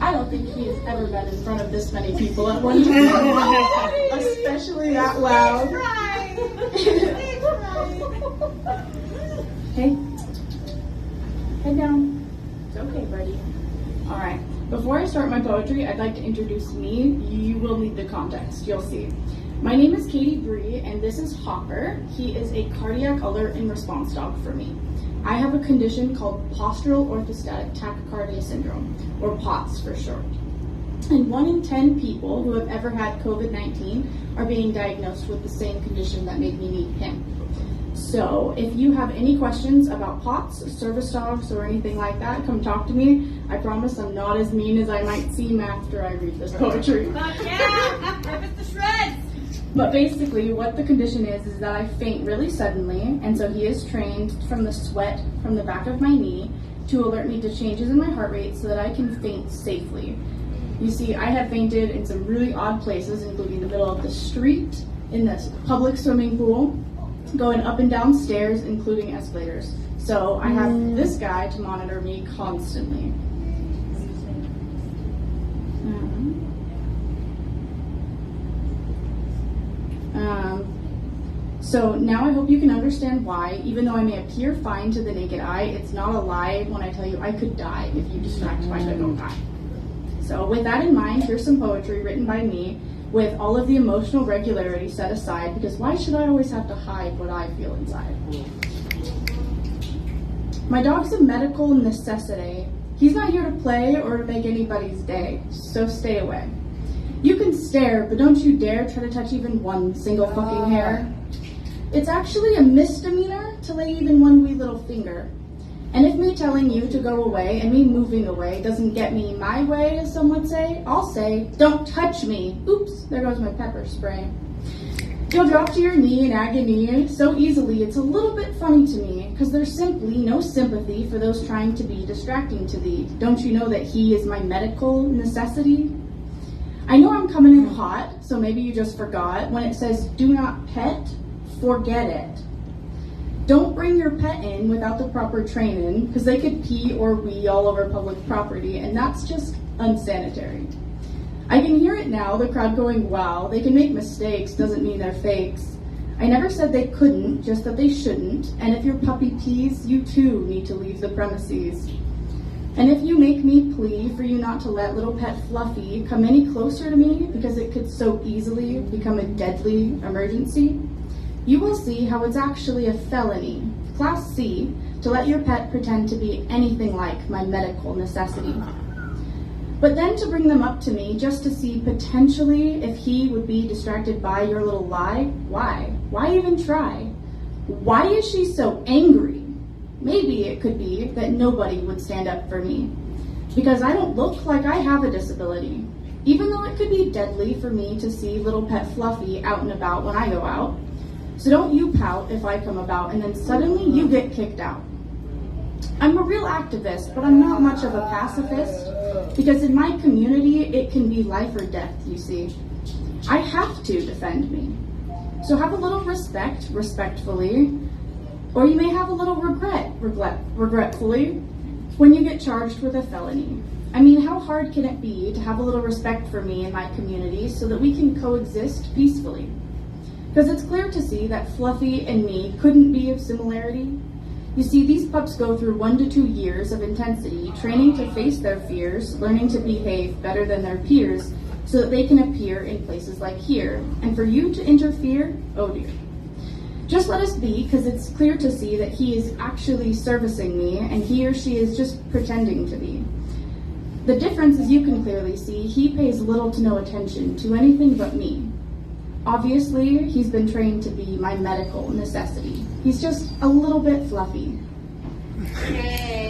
I don't think he has ever been in front of this many people at one time, especially that loud. Hey, head down. It's okay, buddy. All right. Before I start my poetry, I'd like to introduce me. You will need the context. You'll see. My name is Katie Bree, and this is Hopper. He is a cardiac alert and response dog for me. I have a condition called postural orthostatic tachycardia syndrome, or POTS for short. And 1 in 10 people who have ever had COVID-19 are being diagnosed with the same condition that made me meet him. So if you have any questions about POTS, service dogs, or anything like that, come talk to me. I promise I'm not as mean as I might seem after I read this poetry. Yeah, rip it to shreds. But basically what the condition is that I faint really suddenly, and so he is trained from the sweat from the back of my knee to alert me to changes in my heart rate so that I can faint safely. You see, I have fainted in some really odd places, including the middle of the street, in this public swimming pool, going up and down stairs, including escalators. So I have this guy to monitor me constantly. So now I hope you can understand why, even though I may appear fine to the naked eye, it's not a lie when I tell you I could die if you distract my own eye. So with that in mind, here's some poetry written by me with all of the emotional regularity set aside, because why should I always have to hide what I feel inside? My dog's a medical necessity. He's not here to play or to make anybody's day, so stay away. You can stare, but don't you dare try to touch even one single fucking hair. It's actually a misdemeanor to lay even one wee little finger. And if me telling you to go away and me moving away doesn't get me my way, as some would say, I'll say, don't touch me. Oops, there goes my pepper spray. You'll drop to your knee in agony so easily it's a little bit funny to me, because there's simply no sympathy for those trying to be distracting to thee. Don't you know that he is my medical necessity? I know I'm coming in hot, so maybe you just forgot. When it says do not pet, forget it. Don't bring your pet in without the proper training, because they could pee or wee all over public property, and that's just unsanitary. I can hear it now, the crowd going, wow, they can make mistakes, doesn't mean they're fakes. I never said they couldn't, just that they shouldn't, and if your puppy pees, you too need to leave the premises. And if you make me plea for you not to let little pet Fluffy come any closer to me, because it could so easily become a deadly emergency, you will see how it's actually a felony, Class C, to let your pet pretend to be anything like my medical necessity. But then to bring them up to me just to see potentially if he would be distracted by your little lie, why? Why even try? Why is she so angry? Maybe it could be that nobody would stand up for me, because I don't look like I have a disability, even though it could be deadly for me to see little pet Fluffy out and about when I go out. So don't you pout if I come about and then suddenly you get kicked out. I'm a real activist, but I'm not much of a pacifist, because in my community it can be life or death, you see. I have to defend me. So have a little respect, respectfully, or you may have a little regretfully, when you get charged with a felony. I mean, how hard can it be to have a little respect for me and my community so that we can coexist peacefully? Because it's clear to see that Fluffy and me couldn't be of similarity. You see, these pups go through 1 to 2 years of intensity, training to face their fears, learning to behave better than their peers, so that they can appear in places like here. And for you to interfere, oh dear. Just let us be, because it's clear to see that he is actually servicing me, and he or she is just pretending to be. The difference, as you can clearly see, he pays little to no attention to anything but me. Obviously, he's been trained to be my medical necessity. He's just a little bit fluffy. Yay.